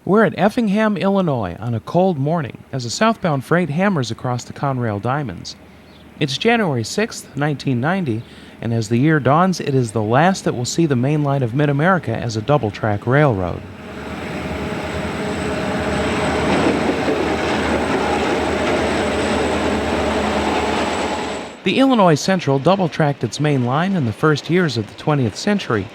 We're at Effingham, Illinois on a cold morning as a southbound freight hammers across the Conrail Diamonds. It's January 6th, 1990, and as the year dawns, it is the last that will see the main line of Mid-America as a double-track railroad. The Illinois Central double-tracked its main line in the first years of the 20th century.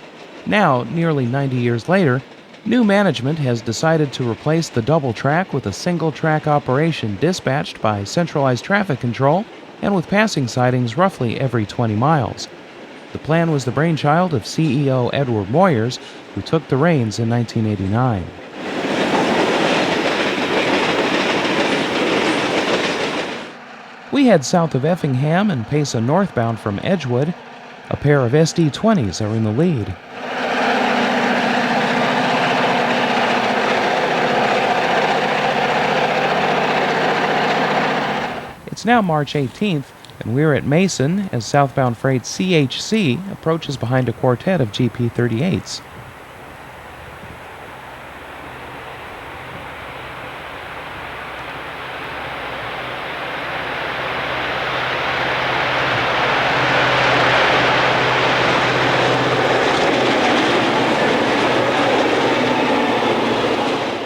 Now, nearly 90 years later, new management has decided to replace the double track with a single track operation dispatched by centralized traffic control and with passing sidings roughly every 20 miles. The plan was the brainchild of CEO Edward Moyers, who took the reins in 1989. We head south of Effingham and pace northbound from Edgewood. A pair of SD20s are in the lead. It's now March 18th, and we're at Mason as southbound freight CHC approaches behind a quartet of GP38s.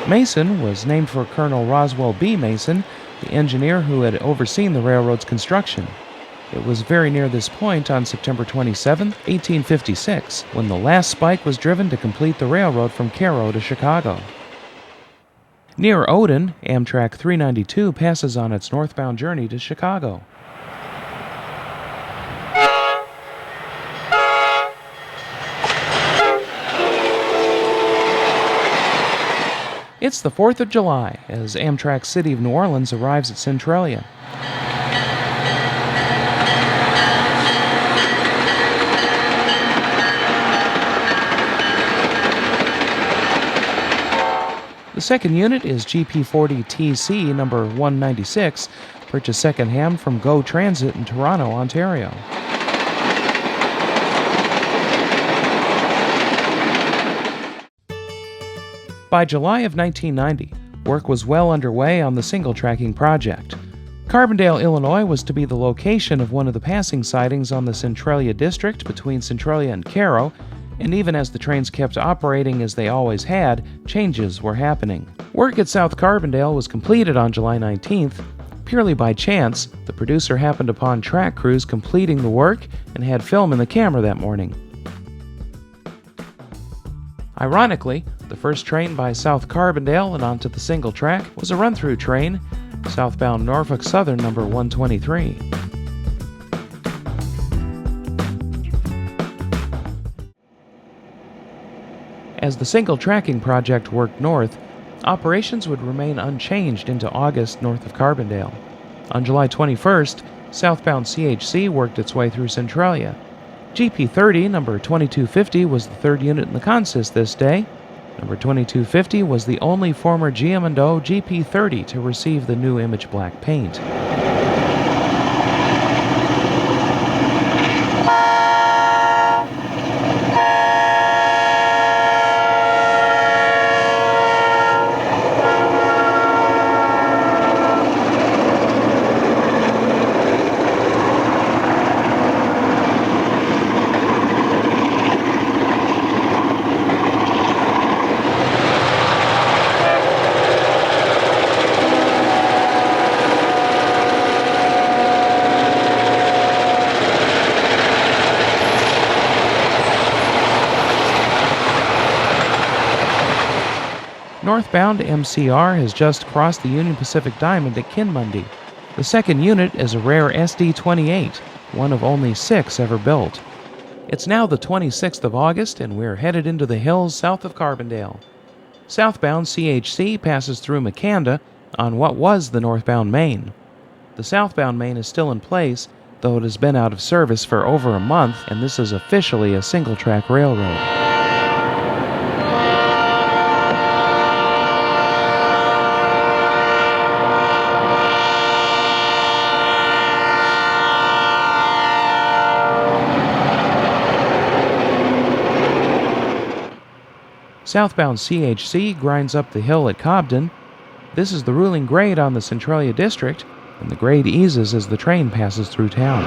Mason was named for Colonel Roswell B. Mason, the engineer who had overseen the railroad's construction. It was very near this point on September 27, 1856, when the last spike was driven to complete the railroad from Cairo to Chicago. Near Odin, Amtrak 392 passes on its northbound journey to Chicago. It's the 4th of July as Amtrak's City of New Orleans arrives at Centralia. The second unit is GP40TC number 196, purchased second-hand from Go Transit in Toronto, Ontario. By July of 1990, work was well underway on the single-tracking project. Carbondale, Illinois was to be the location of one of the passing sidings on the Centralia District between Centralia and Cairo, and even as the trains kept operating as they always had, changes were happening. Work at South Carbondale was completed on July 19th. Purely by chance, the producer happened upon track crews completing the work and had film in the camera that morning. Ironically, the first train by South Carbondale and onto the single track was a run-through train, southbound Norfolk Southern number 123. As the single tracking project worked north, operations would remain unchanged into August north of Carbondale. On July 21st, southbound CHC worked its way through Centralia. GP30 number 2250 was the third unit in the consist this day. Number 2250 was the only former GM&O GP30 to receive the new image black paint. Northbound MCR has just crossed the Union Pacific Diamond at Kinmundy. The second unit is a rare SD28, one of only 6 ever built. It's now the 26th of August and we're headed into the hills south of Carbondale. Southbound CHC passes through Makanda on what was the northbound main. The southbound main is still in place, though it has been out of service for over a month, and this is officially a single-track railroad. Southbound CHC grinds up the hill at Cobden. This is the ruling grade on the Centralia District, and the grade eases as the train passes through town.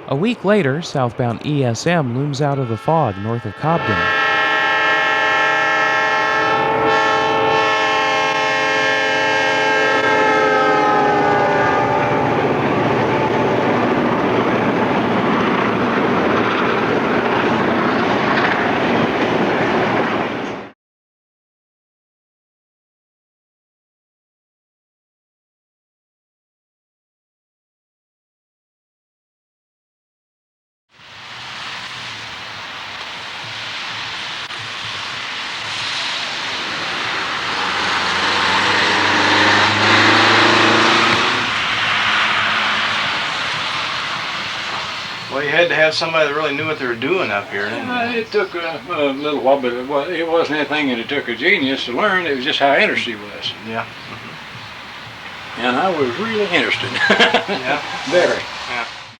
A week later, southbound ESM looms out of the fog north of Cobden. Well, you had to have somebody that really knew what they were doing up here, didn't you? It took a little while, but it wasn't anything that it took a genius to learn. It was just how interested he was. Yeah. And I was really interested. Yeah. Very. Yeah.